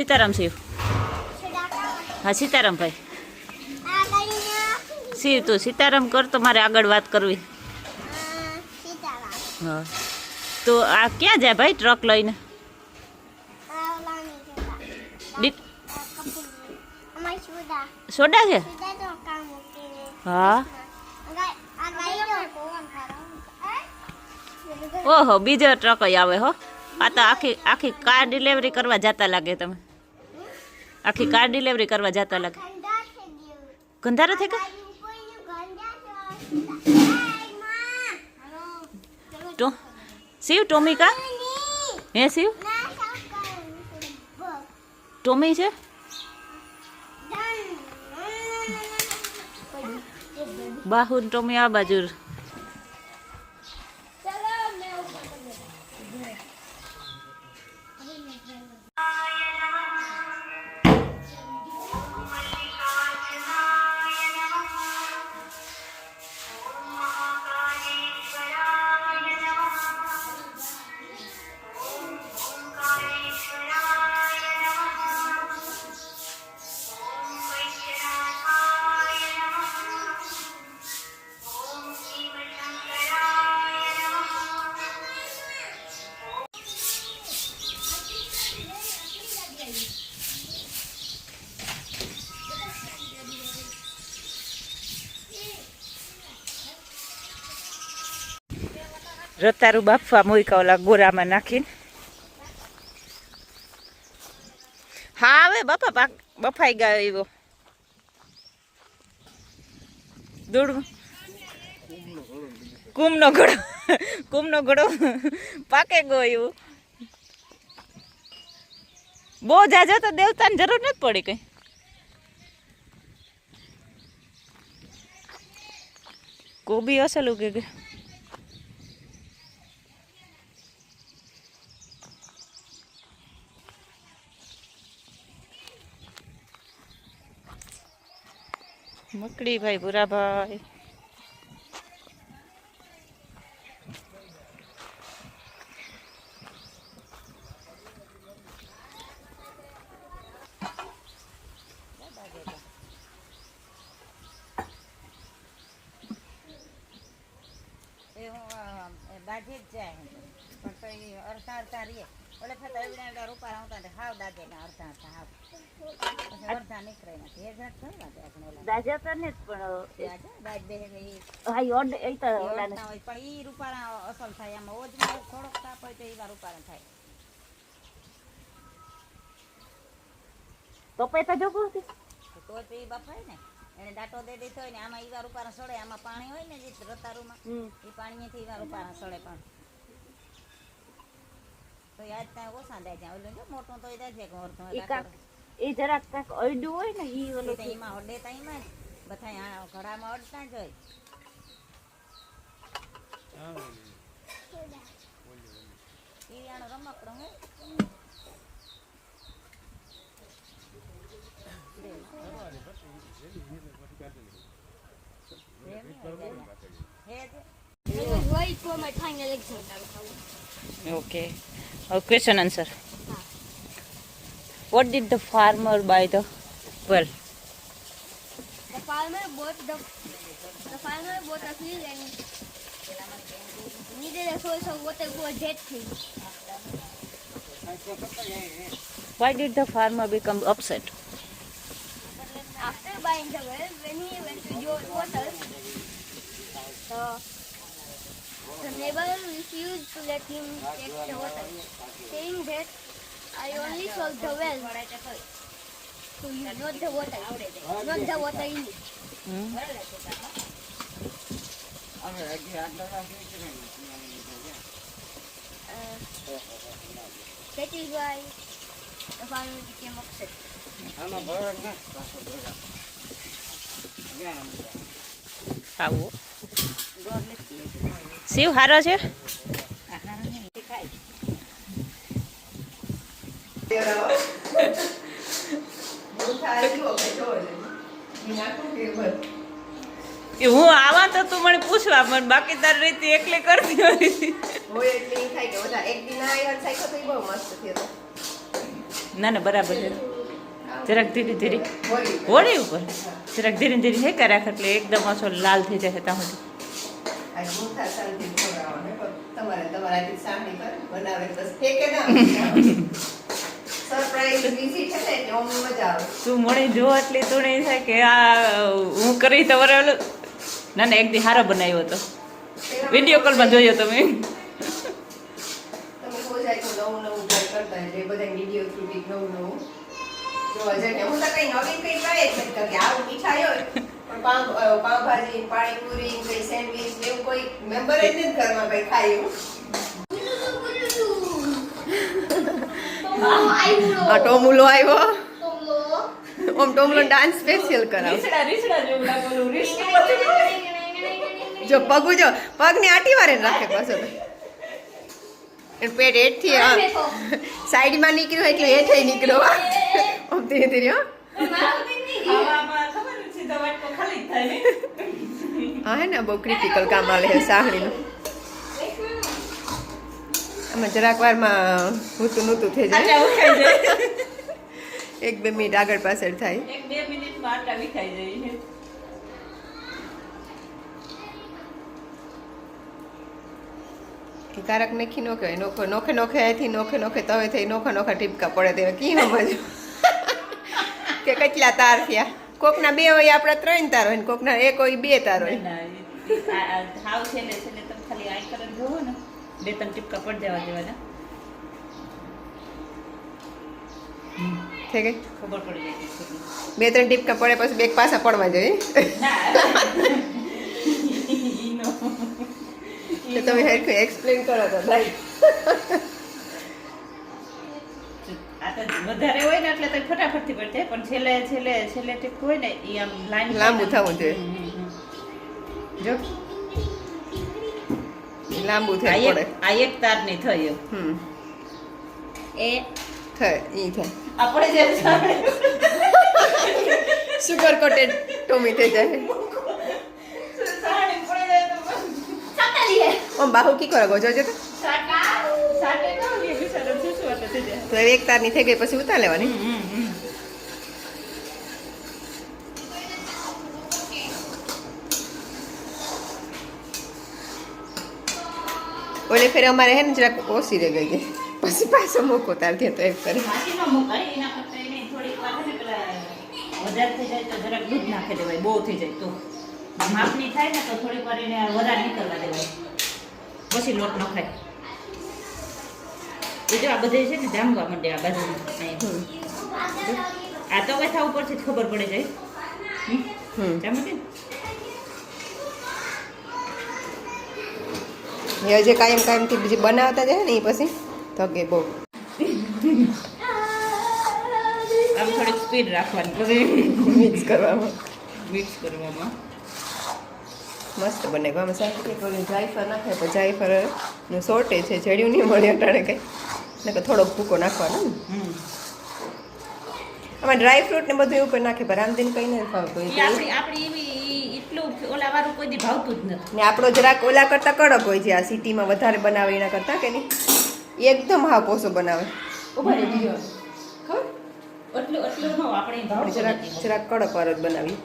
સીતારામ શિવ. હા સીતારામ ભાઈ. શિવ તું સીતારામ કર તો મારે આગળ વાત કરવી. હા તો આ ક્યાં જાય ભાઈ ટ્રક લઈને? સોડા છે? હા. ઓહો બીજો ટ્રક આવે હો. આ તો આખી કાર ડિલિવરી કરવા જતા લાગે તમે. આખી કાર ડિલિવરી કરવા જતા લાગે. ગંધારો થઈ ગયા? તો શિવ ટોમી કા હે શિવ ટોમી છે? બાહુ ટોમી આ બાજુ. રતારું બાફવા મૂક્યા ઓલા ગોરામાં નાખીને. હા હવે બાપા બફાઈ ગયો એવો. દૂધ કુમનો ઘડો પાકે ગયો એવું. બહુ જાજો તો દેવતાની જરૂર નથી પડી કઈ. કોબી અસલ ઉગે કે મકડી ભાઈ ભૂરાભાઈ. દાજે જ જાય પણ તો એ અડધા રહીએ ઓલે ફેતા એવડા રૂપા આવતા હાવ દાજે ને અડધા હાવ અડધા નીકળે નથી. એ ઘટ થયું ને આપણે દાજા તો ને પણ દાજ બે હા ઓડ એ તો ઓલા હોય પણ ઈ રૂપારા અસલ થાય. આમાં ઓજમાં થોડોક તાપ હોય તો એવા રૂપારા થાય. તો પૈસા જોગું હતી તો એ બફાય ને એને દાંટો દે દીધો હોય ને આમાં ઈવા રૂપારા સડે. આમાં પાણી હોય ને જે રતારુમાં એ પાણીથી ઈવા રૂપારા સડે. પણ તો યાદ ત્યાં ઓછા દે જાય. ઓલું જો મોટું તો દે છે એ જરાક કાંક અડ્યું હોય ને ઈ ઓલું એમાં અડે તો એમાં જ બધા ઘડામાં અડતા જ હોય. ઈ આનો રમકડો હે. Wait for my tiny legs. Okay. Question answer. What did the farmer buy the well? The farmer bought a field and needed a source of water for a dead tree. Why did the farmer become upset? After buying the well, when he went to draw water, the neighbor refused to let him take the water, saying that I only sold the well to you, not the water in it. That is why the farmer became upset. આવો શિવ હારો છે. હું આવા તો તું મને પૂછવા પણ બાકી તારી રીતે એકલી કરતી હોય એટલે થાય કે બધા એક દિન આવ્યા સાઈકો તો બહુ મસ્ત થયો. ના ના બરાબર છે જરાક ધીરે ધીરે હોળી ઉપર જરાક ધીરે ધીરે હેકા રાખ એટલે એકદમ અસો લાલ થઈ જાય ત્યાં સુધી તું મળી જો એટલી તું નહીં થાય કે આ હું કરી તો બરાબર ના ના એક દી હારો બનાવ્યો હતો વિડીયો કોલમાં જોયો તમે પાણીપુરી સેન્ડવીચ એવું કોઈ મેમ્બર જ નથી ઘરમાં કઈ ખાય ટોમુલો આવ્યો ઓમ ટોમલો ડાન્સ સ્પેશિયલ કરાવ જો પગું જો પગને આટી વારે રાખે પાછો પેટ હેઠથી સાઈડમાં નીકળ્યો એટલે હેઠે નીકળ્યો ઓમ ધીરે ધીરે હા હે ને બહુ ક્રિટિકલ કામ આલે છે સાહણીનું આમાં જરાક વારમાં હૂતું નૂતું થઈ જાય એક બે મિનિટ આગળ પાછળ થાય એક બે મિનિટમાં આટા વિખાઈ જાય કારક મેખી નો કહેવાય નોખો નોખે નોખે અહીંથી નોખે નોખે તવે થઈ નોખા નોખા ટીપકા પડે તે કી સમજ કે કેટલા તાર થયા કોકના બે હોય આપણા 3 તાર હોય ને કોકના એક હોય 2 તાર હોય હાવ છેલ્લે છેલ્લે તમે ખાલી આઈ કરન જોવો ને 2-3 ટીપકા પડ જવા દેવાના થઈ ગઈ ખબર પડી જાય 2-3 ટીપકા પડે પછી બેક પાછા પડવા જોઈએ તો તમે હેરખું એક્સપ્લેન કરો તો લાઈક આ તો વધારે હોય ને એટલે તો ફટાફટથી પડી જાય પણ છેલ્લે છેલ્લે છેલ્લે ટીપ હોય ને એ આમ લાઈન લાંબુ થવું જોઈએ જો લાંબુ થાય પડે આ એક તાર ની થઈ એ થાય ઈ થાય આપણે જે સુગર કોટેડ ટોમી થઈ જાય ઓમ બાહુ કી કરો ગો જોજો તો એક તારની થઈ ગઈ પછી ઉતાર લેવાની ઓલે ફેર અમારે હે ને જરાક ઓછી રહી ગઈ પછી પાછો મૂકો તાર દે તો એક કરી વધારે થઈ જાય તો જરાક દૂધ નાખી દેવાય બહુ થઈ જાય તો માપની થાય ને તો થોડીક વાર એને વધારે નીકળવા દેવાય પછી લોટ નખાય એ જો આ બધે છે ને જામવા માંડે આ બાજુ આ તો કઈ થવું પડશે ખબર પડી જાય જામે કે એ જે કાયમ કાયમથી બીજી બનાવતા જાય ને એ પછી થકે બહુ આમ થોડીક સ્પીડ રાખવાની પછી મિક્સ કરવામાં મસ્ત બને ગમે સાથે જાયફળ નાખે તો જાયફળનું શોર્ટેજ છે જડ્યું નહીં મળે અટાણે કંઈ ને કે થોડોક ભૂકો નાખવાનો ને આમાં ડ્રાય ફ્રૂટ ને બધું ઉપર નાખે પણ રામદીન કંઈ નથી ખાવતું આપણી એવી એટલું ઓલા વાળું કોઈ દી ભાવતું જ નથી ને આપણો જરાક ઓલા કરતાં કડક હોય છે આ સિટીમાં વધારે બનાવે એના કરતાં કે નહીં એકદમ હા પોસો બનાવે ખબર એટલું ન આપણે ભાવ જરાક કડક વાળો જ બનાવી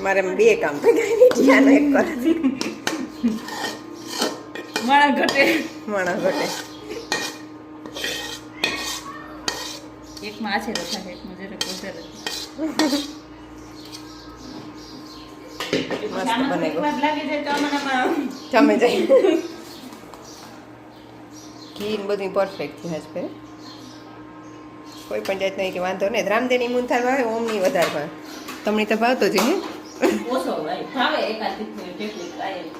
મારે બે કામ થઈ ગયા મીઠિયાનો એક કરે માણા ઘટે એકમાં આ છે રખા એકમાં જરા કોસર મસ્ત બને ગયો લાગી જાય તો આમાં જમે જાય ઘી બધું પરફેક્ટ છે હજ ફેર કોઈ પણ જાત નહીં કે વાંધો નહીં રામદેની મૂંથાર ભાવે ઓમની વધારે ભાવે તમને તો ભાવતો જ હે ઓછો ભાવે એકાદ ટેકનિક આયે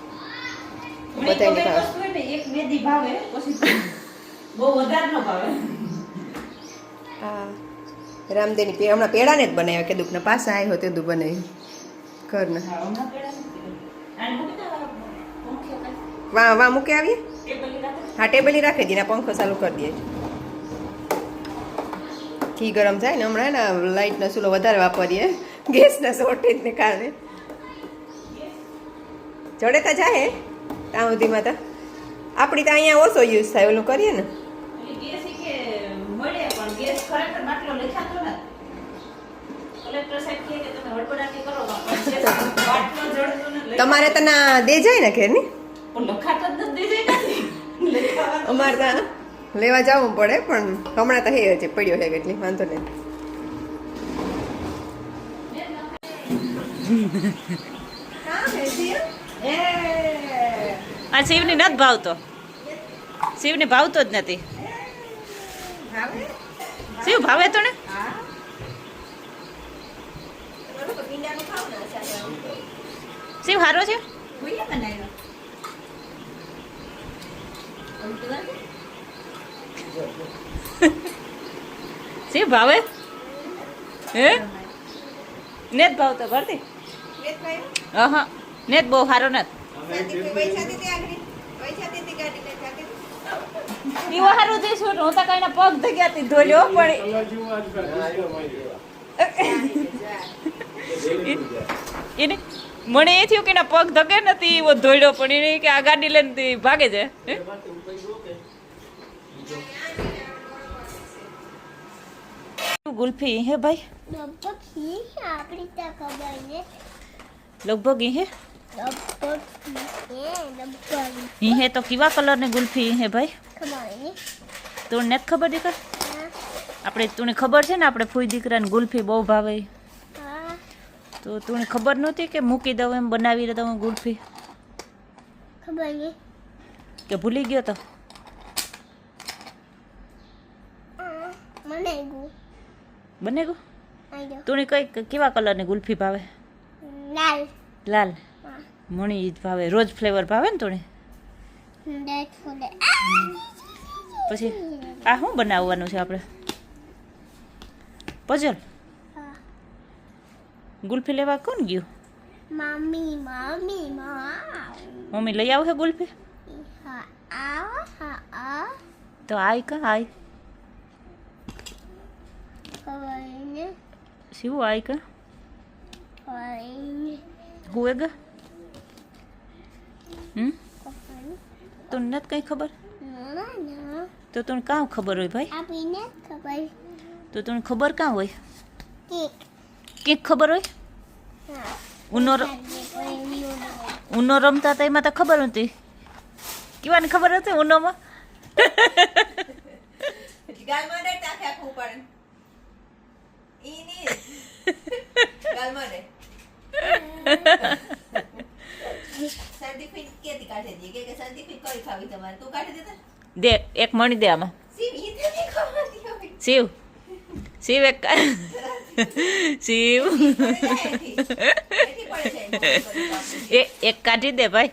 બધાને ભાવે એક બે દી ભાવે પછી બહુ વધારે ન ભાવે હા રામદેની હમણાં પેડાને જ બનાવ્યા કે દુઃખના પાસે આવ્યો તે દુ બનાવી ઘરના વાં મૂકે આવીએ હા ટેબલી રાખી દઈએ પંખો ચાલુ કરી દઈએ ઘી ગરમ થાય ને હમણાં ને લાઇટનો ચૂલો વધારે વાપરીએ ગેસના શોર્ટેજને કારણે જડે તો જાય ત્યાં સુધીમાં તો આપણી તો અહીંયા ઓછો યુઝ થાય ઓલું કરીએ ને ગેસ કે મળે પણ ગેસ ખરેખર માટલો લખાતો નથી. કલેક્ટર સાહેબ કહે કે તમે હડબડાટી કરો પણ ગેસ માટલો જડતો નથી. તમારે તો ના દે જાય ને ઘેર ની પણ લખાતો જ નથી દે નથી. લખાવાનું અમારે ત્યાં લેવા જવું પડે પણ હમણાં તો હે છે પડ્યો છે કેટલી વાંધો નહીં. આ શિવને નથી ભાવતો. શિવને ભાવતો જ નથી. શિવ ભાવે તો ને શિવ હારો છે. શિવ ભાવે હે ને જ ભાવતો ભરતી હા ને જ બહુ સારો નથી. પીવો હારું જે શું હું તો કઈને પગ થઈ ગયા હતી ધોલ્યો પણ એને મને એ થયું કે એના પગ ધકે નથી એવો ધોડ્યો પણ એને કે આ ગાડી લઈને ભાગે છે. ગુલ્ફી હે ભાઈ લગભગ હે હે તો કેવા કલર ની ગુલ્ફી હે ભાઈ તું નથી ખબર દીકર આપણે તું ખબર છે ને આપણે ફૂઈ દીકરાને ગુલ્ફી બહુ ભાવે તો તું ખબર નહોતી કે મૂકી દઉં એમ બનાવી દઉં ગુલ્ફી કે ભૂલી ગયો તો બને ગયું તું કઈ કેવા કલરની ગુલ્ફી ભાવે લાલ મણી જ ભાવે રોજ ફ્લેવર ભાવે ને તું પછી આ શું બનાવવાનું છે આપણે પઝલ ગુલ્ફી લેવા કોણ ગયું મમ્મી લઈ આવ છે ગુલ્ફી તો આય કા આય શિવ આય કા હુએગા તું નથી કઈ ખબર તો તને કાં ખબર હોય ભાઈ તો તને ખબર કાં હોય કેક ખબર હોય ઉનો રમતા હતા એમાં તો ખબર હતી કેવાની ખબર હતી ઉનોમાં દે એક મણી દે આમાં શિવ શિવ એક શિવ એક કાઢી દે ભાઈ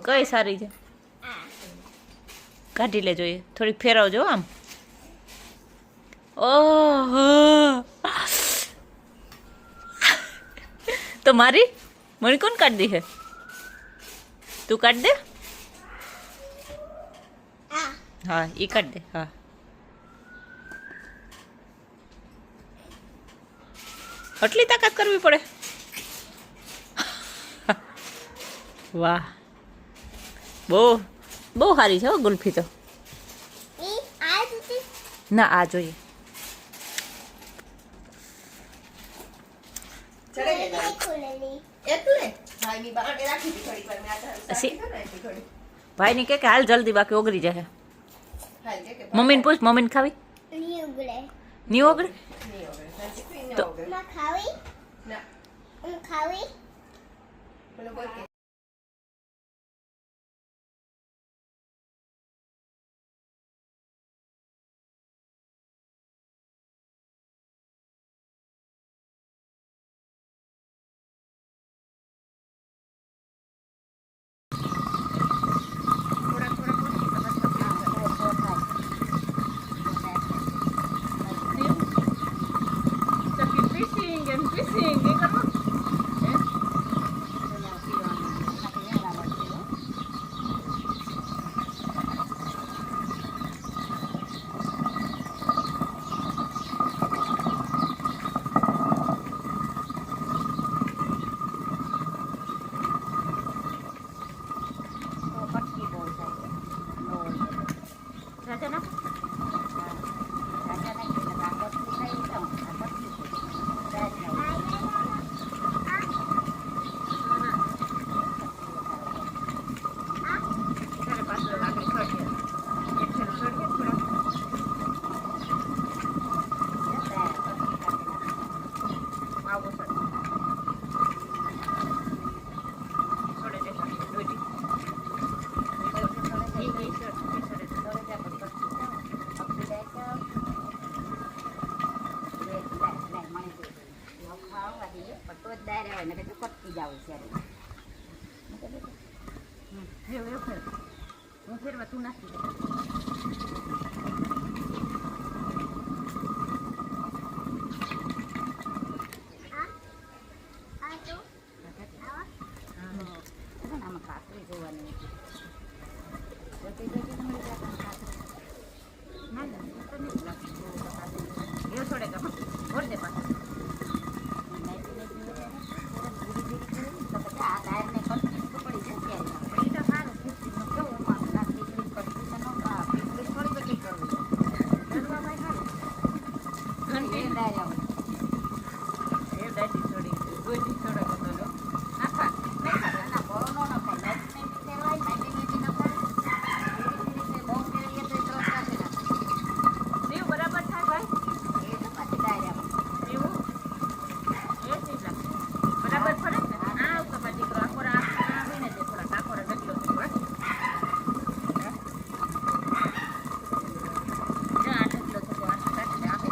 કઈ સારી છે કાઢી લે જોઈએ થોડીક ફેરવજો આમ ઓહો તો મારી મને કોણ કાઢી દે તું કાઢ દે હા એ કાઢ દે હા આટલી તાકાત કરવી પડે વાહ બહુ બહુ સારી છે હો ગુલ્ફી તો ના આ જોઈએ ભાઈ ની કે હાલ જલ્દી બાકી ઓગળી જાય મમ્મીને પૂછ મમ્મીને ખાવી નહીં ઓગળે તો જાવું છે હું ફેરવા તું નાખી દે આમાં કાકરી જોવાની નથી ના ના તો નહીં લાગતું એ થોડે ગમે ઓર દે પાછા આ ટાયરને કન્ફ્યુઝ તો પડી જાય ત્યારે એ તો સારું ખીચડીનું કેવું મારું નાખી થોડી બધી કરવું કરવામાં સારું એ ડાય આવે એ ડાયથી થોડી ગોજી થોડા બધો નાખા ના બોનો ન ખાય મેચને ફેરવાય મેચને ન ખાય બહુ ફેરવીએ તો એટલો થશે ના દેવ બરાબર થાય ભાઈ એ તો પછી ડાય આવે એવું એ ચીજ લાગે બરાબર ફરે ને આ ઉપર દીકરો આખોરા આવીને તે થોડા કાકોરા ડગલો છે બસ આ ડગલો છે તો આ કાઢીને આપે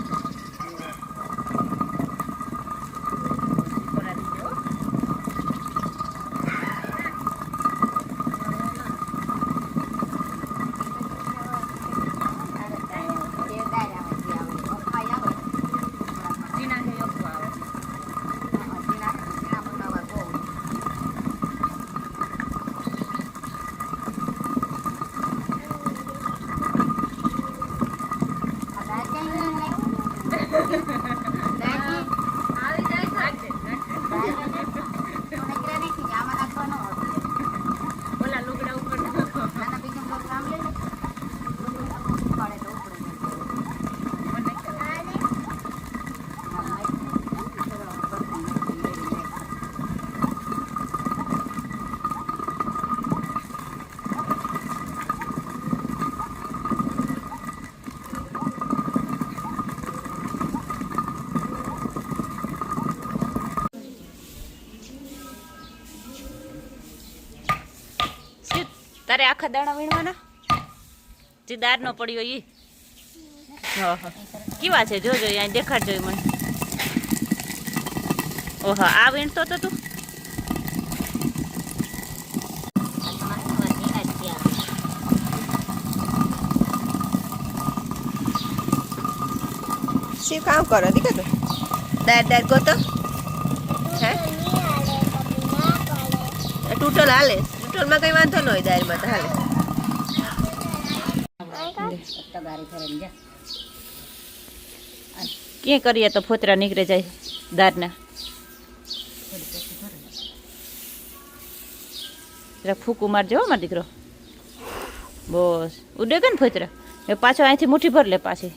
થોડા દીકરો જીના છે યોગ આવે ઓલા લુગડા ઉપર તારે આખા દાણા વીણવાના જે દાર નો પડ્યો ઈ હા હા કેવા છે જોજો અહીં દેખાડજો ઈ મને ઓહો આ વીણતો તો તું શી કામ કરો દીકરો તો દાર ગોતો હે ટૂટલ હાલે ટૂટલમાં કઈ વાંધો ન હોય દારમાં તો હાલે તગારી ફરીને જા ક્યાં કરીએ તો ફોતરા નીકળે જાય દારના જરા ફૂકું મારજો હો મારો દીકરો બસ ઉડે કે ને ફોતરા એ પાછો અહીંથી મુઠ્ઠી ભર લે પાછી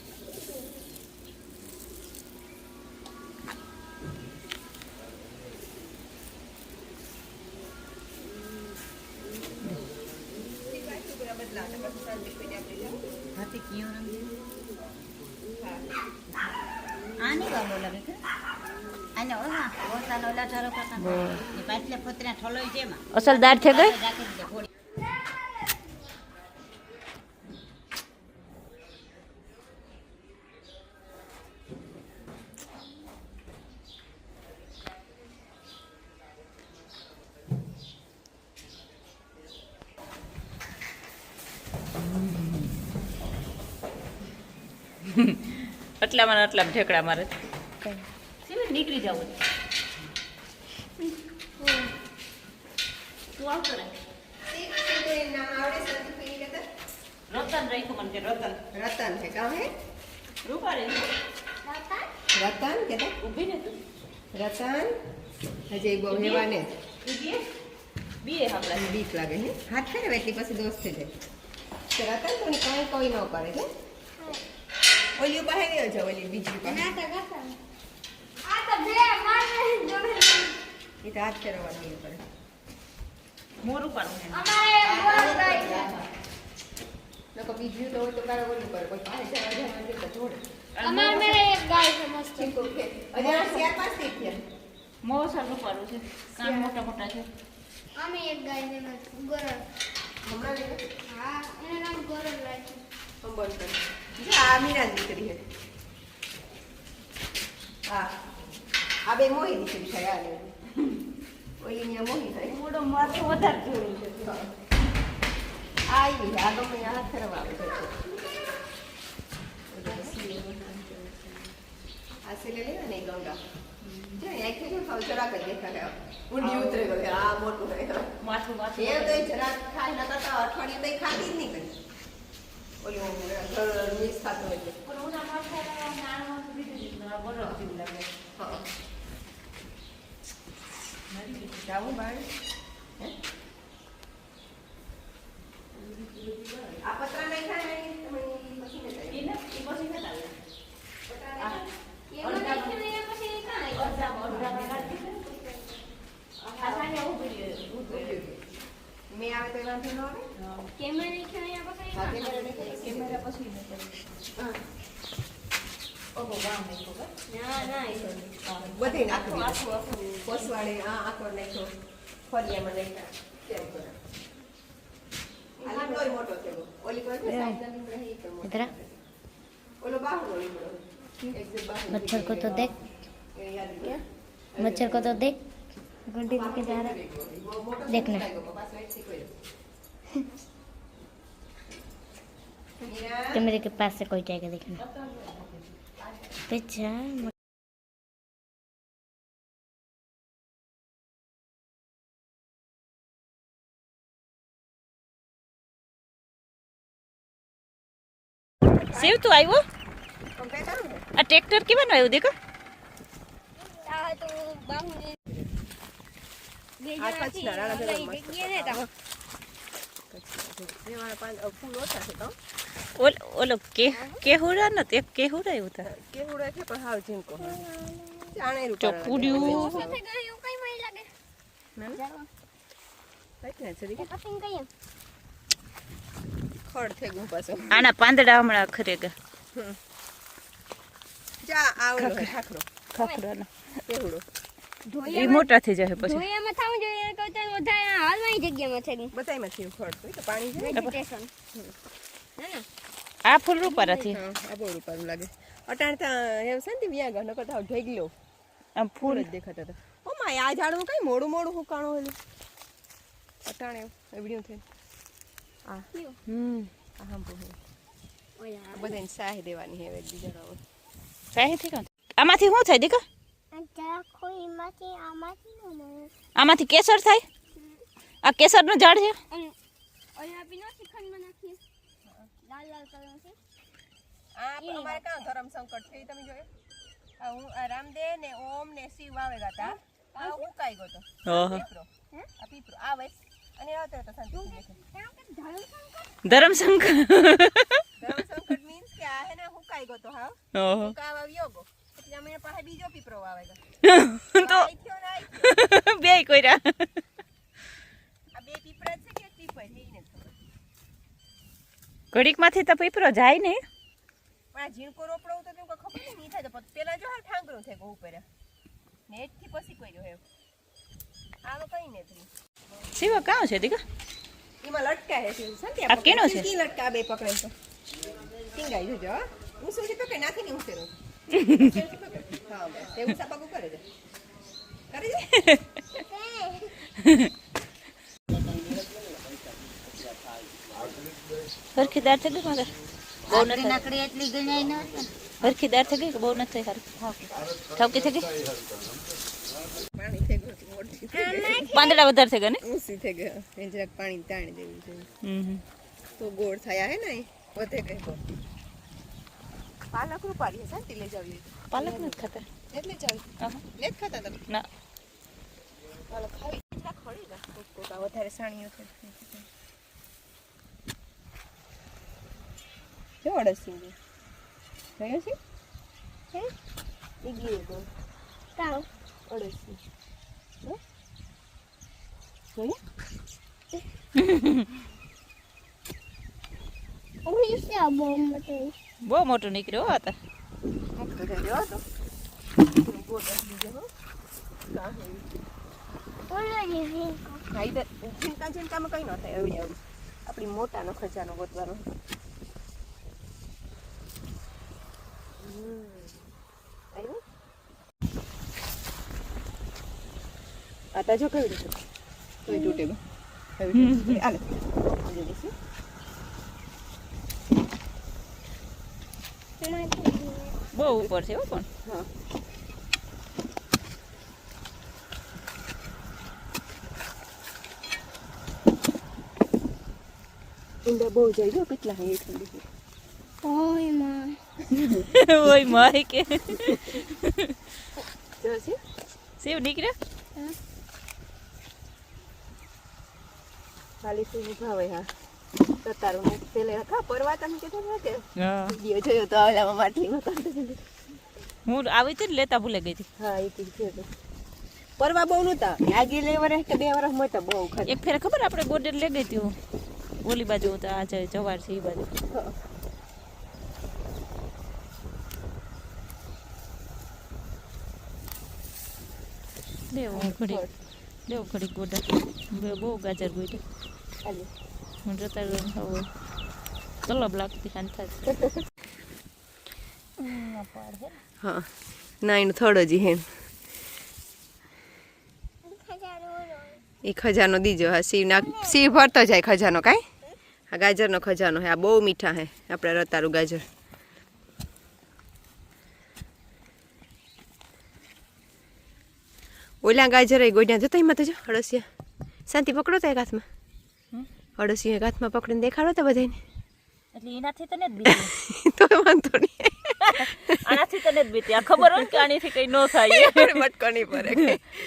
આની ગાલો લાગે કે આને ઓલા ઓસાનો ઓલા ઠારો કાકા ને પાછલે ફતરા ઠલોય છે માં અસલ દાર થઈ ગઈ રાખી દે થોડી એટલામાં ને એટલામાં ઠેકડા મારે સીવે નીકળી જાવ તું આવતો રહે રતન રાખ્યું મને કે રતન રતન છે કામ હે રૂપા રે રતન કે ઊભી ને તું રતન હજે બહુ હેવાને બીએ આપણા બીક લાગે હે હાથ ફેરવે એટલી પછી દોસ્ત થઈ જાય તો રતન તો કાંઈ કોઈ ન કરે છે ઓલી પાસે ગયો છે ઓલી બીજી પાસે એ તો હાથ ફેરવવાની પડે મોર ઉપાડું લોકો બીજું તો હોય તો તારે ઓલી પર કોઈ પાસે જવા જવાનું તો જોડે અમારે મેરે એક ગાય છે મસ્ત હજી આ 4-5 થી થયા મોર સર ઉપાડું છે કાન મોટા મોટા છે અમે એક ગાય છે મસ્ત ગોરલ હમણાં લઈ હા એનું નામ ગોરલ રાખ્યું અંબલ પર આ મીરા દીકરી હે હા આ બે મોહી દીકરી છે આ લે ઓલી ન્યા મોહી થાય મોડો માથું વધારે જોયું છે આ ઈ આ ગમે હાથ ફેરવા આવે છે આ સે લે ને ગંગા જો એક કે ખાવ જરાક જ દેખાય ઊંડી ઉતરે ગયો આ મોટું હે માથું એ તો જરાક ખાય ના કરતા અઠવાડિયું તો ખાતી જ નહીં કરી ઓલું મિક્સ ખાતો એટલે પણ ઉના માથા નાનો બીજું દીધું આ બરો જેવું લાગે હા મારી બીજું જાવું બાળ હે આ પતરા નહીં ખાય તમે પછી ને થાય એને એ પછી ન આવે પતરા આ એમાં નાખ્યું એ પછી કાંઈ અડધા કાઢી આ સાને ઊભી મેં આવે તો વાંધો ન આવે કેમેરા નાખ્યું અહીંયા પછી હા કેમેરા નહીં કેમેરા પછી ન કરે હા. ઓહો વામ નહીં ખબર ના ના એ બધે નાખી આખું આખું કોસવાડે આ આખો નાખ્યો ફળિયામાં નાખ્યા તેમ કરે આ લીમડો મોટો થયો ઓલી પર સાઈડ લીમડો હે તો મોટો ઓલો બાહુડો લીમડો એક્ઝેક્ટ બાહુડો मच्छर को तो देख એ યાદ છે मच्छर को तो देख घंटी लेके जा रहा है देखना कैमरे के पास से कोई जाएगा देखना अच्छा શિવ તું આવ્યો આ ટ્રેક્ટર કેવાનું આવ્યું દેખો આ તો બાહુને આ કચ્છના રાણા ભેગા મસ્ત ગયા ને તા એવાના પાંચ ફૂલ ઓછા છે તો ઓલો કેહુરા ન તે કેહુરા આવ્યું તા કેવડો છે પણ હાવ ઝીંકો જાણે રૂપા ચોપુડ્યું સાથે ગયું કઈ મળી લાગે કઈ ને છરી કટિંગ કઈ ખડ થઈ ગયું પાછો આના પાંદડા હમણાં ખરેગા જા આવલો હે ઠાકરો ખાખરાનો કેવડો એ મોટા થઈ જશે પછી ધોયામાં થાવું જોઈએ તો તો વધારે હાલવાની જગ્યામાં થઈ બધાયમાં થયું ખડ તો પાણી છે વેજીટેશન હે ને આ ફૂલ રૂપારાથી હા આ બહુ રૂપારું લાગે અટાણ ત્યાં એવું છે ને વ્યાગ નકર તો ઢેગલો આમ ફૂલ ફૂલ જ દેખાતા હતા ઓ માય આ ઝાડનું કઈ મોડું મોડું હુકાણો હોય અટાણ એવડ્યું થઈ આ આ હંપો હે ઓલા બધાને સાહ દેવાની હે એક બીજા સાહી થઈ ગયું આમાંથી શું થાય દેખો જરા કોઈ માંથી આમાંથી ન મળે આમાંથી કેસર થાય આ કેસરનું ઝાડ છે અને ઓલા પીનો શિખંડમાં નાખીએ લાલ લાલ કલર છે આ અમારે કાં ધરમ સંકટ છે ઈ તમે જોયો આ હું આ રામદેવ ને ઓમ ને શિવ વાવેગા હતા આ ઉકાઈ ગયો તો ઓહો પીપરો આ પીપરો આ વૈસ અને આવતો તો શાંતિ દેખે ધરમશંકર ધરમ સંકટ મીન્સ કે આ હે ને હુકાઈ ગયો તો હા ઓહો હુકાવા આવ્યો ગો એટલે અમે પાસે બીજો પીપરો વાવેગા તો આઈ થયો ને આઈ થયો. બે કોઈરા આ બે પીપરા છે કે પીપર છે ઈ ને ખબર ઘડીકમાંથી તો પીપરો જાય ને પણ આ ઝીણકો રોપડો તો તેમ ખબર નહીં થાય તો પેલા જો હા ઠાંગરું થઈ ગયું ઉપર નેટ થી પછી કોઈ જો હે આમાં કઈ નથી શિવ કાં છે દીકા એમાં લટકા હે છે સંત્યા આ કેનો છે? કી લટકા બે પકડે તો ટીંગાઈ જોજો હા હું શું છે પકડે નાખી ને ઉતરો હા બસ તે ઉસા પગું કરે છે કરે છે હરખી દાળ થઈ ગઈ મગર બહુ નથી નકડી એટલી ગણાય ન હરખી દાળ થઈ ગઈ કે બહુ નથી થઈ સારી ઠાવકી થઈ ગઈ પાણી થઈ ગયું મોટી પાંદડા વધારે થઈ ગયા ને ઊંચી થઈ ગઈ એ જરાક પાણી તાણી દેવું છે હમ તો ગોળ થયા હે ને વધે ગઈ તો પાલક રૂપારી છે ને લઈ જાવી પાલક નથી ખાતા એટલે ચાલ આહા. લે જ ખાતા તમે ના પાલક ખાવી ના ખડી જા કોકા વધારે સાણીઓ છે જો અડસી ગઈ જોયો છે હે ઈ ગઈ તો કાવ અડસી જોયું ઓલી છે આ બોમ્બ મતે બહુ મોટું નીકળ્યો હો હતા મોટો થઈ ગયો તો ગોળ બીજો હો ઓલી છે હા ઈ ચિંતા ચિંતામાં કઈ ન થાય હવે આપણી મોટાનો ખજાનો ગોતવાનો આવ્યું આ તાજો કઈ રીતે તોય તૂટે બા હવે આલે બહુ ઉપર છે હો પણ હા ઈંડા બહુ જાય જો કેટલા હે ઠંડી ઓય માં ઓય માય કે જો છે સેવ નીકળ્યા ખાલી શું ભાવે હા તો તારું ને પેલે કા પરવા તમે કીધું ને કે હા વિડિયો જોયો તો આવલામાં માટલીમાં કાઢતો હું આવી હતી ને લેતા ભૂલે ગઈ હતી હા એ તો છે તો પરવા બહુ નતા આગે લે વર્ષ કે 2 વર્ષ મોટા બહુ ખાલી એક ફેર ખબર આપણે ગોડેર લે ગઈ હતી હું ઓલી બાજુ તો આ જવાર છે એ બાજુ લેવો ઘડી ગોડા બહુ ગાજર ગોડા આલે હું જતા હવે કલબ લાગતી ખાન થાય હા ના એનું થોડો જ હે એ ખજાનો દીજો હા શિવ ભરતો જાય ખજાનો કાંઈ આ ગાજરનો ખજાનો હે આ બહુ મીઠા હે આપણે રતારું ગાજર ઓલા ગાજર એ ગોડ્યા જતા એમાં તો જો અળસિયા શાંતિ પકડો તો એક હાથમાં અળસિયા એક હાથમાં પકડીને દેખાડો તો બધાને એટલે એનાથી તને જ બીતી તો વાંધો નહીં આનાથી તને જ બીતી આ ખબર હોય કે આનીથી કઈ ન થાય બટકો નહીં ભરે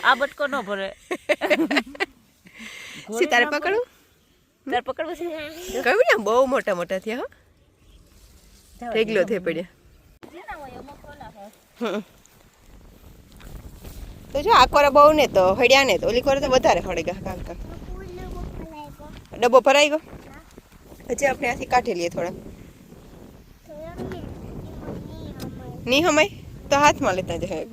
આ બટકો ન ભરે તારે પકડું તાર પકડવું છે કહ્યું ને બહુ મોટા મોટા થયા હો ઢેગલો થઈ પડ્યા તો જો આ કોરા બહુ ને તો હળ્યા ને તો ઓલી કોરા તો વધારે હળે ગયા કામ કામ ડબ્બો ભરાઈ ગયો હજી આપણે આથી કાઢી લઈએ થોડા નહીં હમાય તો હાથમાં લેતા જાય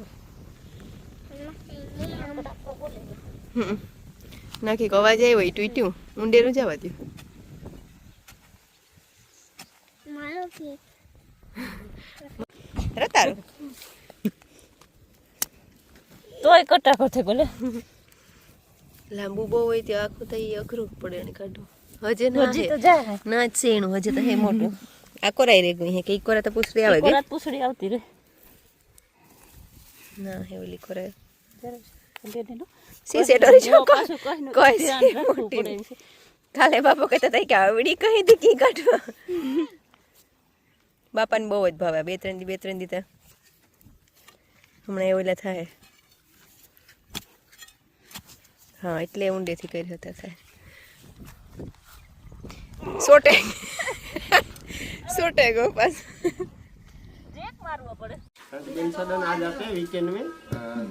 નાખી અવાજ આવ્યો એ તૂટ્યું ઊંડેરું જવા દઉં રતારું તોય કટાકટ થઈ બોલે લાંબુ બહુ હોય ત્યાં આખું તો એ અઘરું પડે એને કાઢવું હજે ના હજી હે તો જાય ના જ છે એનું હજે તો હે મોટું આ કોરાઈ રે ગઈ હે કે ઈ કોરા તો પૂછડી આવે ગઈ કોરાત પૂછડી આવતી રે ના હે ઓલી કોરા સી સેટરી જો પાછું કોઈ ધ્યાન રાખવું પડે એમ છે. કાલે બાપો કહેતા હતા કે આવડી કહી દી કી કાઢવા બાપાને બહુ જ ભાવે બે ત્રણ દી તો હમણાં એ ઓલા થાય હા એટલે ઊંડેથી કરી હતા થાય सोटे गो पास ચેક મારવો પડે दिन सदन आ जाते हैं वीकेंड में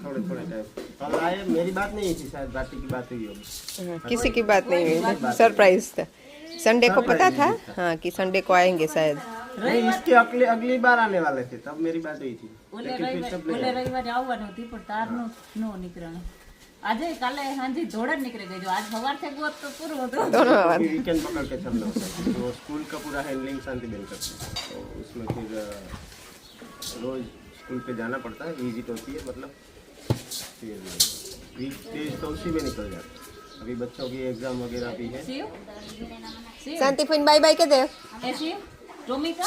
थोड़े थोड़े टाइम कल आए मेरी बात नहीं हुई थी शायद बाती की बात हुई होगी किसी की बात नहीं हुई सरप्राइज था संडे को पता था हाँ कि संडे को आएंगे शायद नहीं इसके अगली बार आने वाले थे तब मेरी बात हुई थी लेकिन फिर सब ઓલે રવિવારે આવવાનું હતી પણ તારનું નો નીકળ્યું આજે કાલે હાંજી જોડે જ નીકળી ગઈ જો આજ સવાર થી ગોત તો પૂરું હતું दोनों आवाज वीकेंड पकड़ के चलना होता है तो स्कूल का पूरा हैंडलिंग शांतिबेन करती है तो उसमें फिर रोज स्कूल पे जाना पड़ता है विजिट होती है मतलब फिर वीक डेज तो उसी में निकल जाते हैं अभी बच्चों की एग्जाम वगैरह भी है શિવ शांति फिन बाय बाय के दे એ શિવ ટોમિકા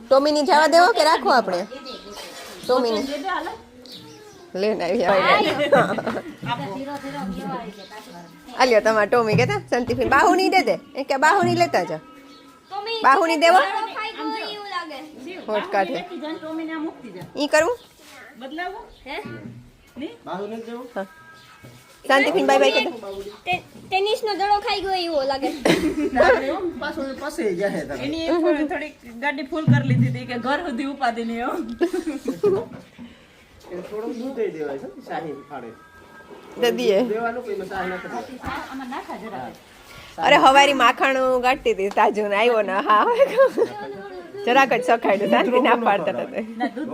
ટોમીની જવા દેવો કે રાખો આપણે ટોમીની જે દે હાલે લેને આવ્યા આલ્યો તમારા ટોમી કેતા શાંતિ ફિન બાહુની દે દે એ કે બાહુની લેતા જા બાહુની દેવો હોટ કાઢે જન ટોમીને આ મૂકતી જા ઈ કરવું બદલાવો હે बाहर नहीं जाओ શાંતિ ફિન બાય બાય કે દે ટેનિસ નો દડો ખાઈ ગયો એવો લાગે पास पास ही गया है तब એની એક થોડી ગાડી ફૂલ કરી લીધી હતી કે ઘર સુધી ઉપાદી નહીં હો થોડું દૂધ દઈ દેવાય છે શાહી ફાડે દે દીએ દેવાનું કોઈ મસાજ ના કરે આમાં નાખા જરા અરે હવારી માખણ ગાંઠતી હતી તાજુ ને આવ્યો ને હા જરાક જ સખાડ્યું શાંતિ ના પાડતા હતા ના દૂધ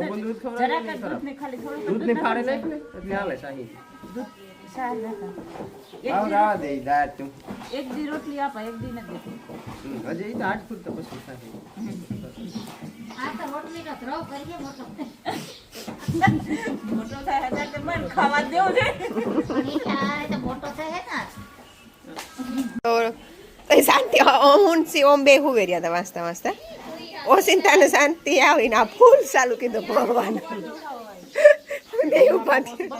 જરાક જ દૂધને ખાલી થોડું दूध ने फाड़े नहीं એટલે હાલે શાહી સાર નાખા આવ રાવા દે દાટ તું એક દી રોટલી આપા એક દી નથી અજય તો 8 ફૂટ તો પછી શાહી આ તો રોટલી નો ધ્રોવ કરીએ મોટો મોટો થાય હજાર તો મને ખાવા દેવું છે તો મોટો થાય ને તો શાંતિ હું સી ઓમ બે હુવે રહ્યા હતા વાંચતા વાંચતા ઓસિંતાને શાંતિ આવીને આ ફૂલ ચાલુ કીધું ભગવાન બે ઉભા થયા.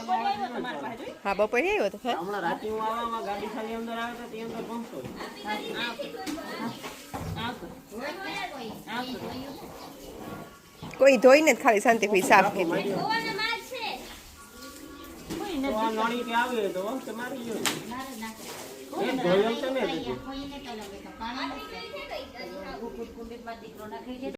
હા બપોરે આવ્યો હતો હા? હમણાં રાતે હું આવવામાં ગાડી ખાલી અંદર આવે તો તે અંદર પહોંચતો કોઈ ધોઈને જ ખાલી શાંતિથી સાફ કીધું. તો આ નળી કે આવે તો વખતે મારી ગયો એ ધોયો છે ને પાણી નથી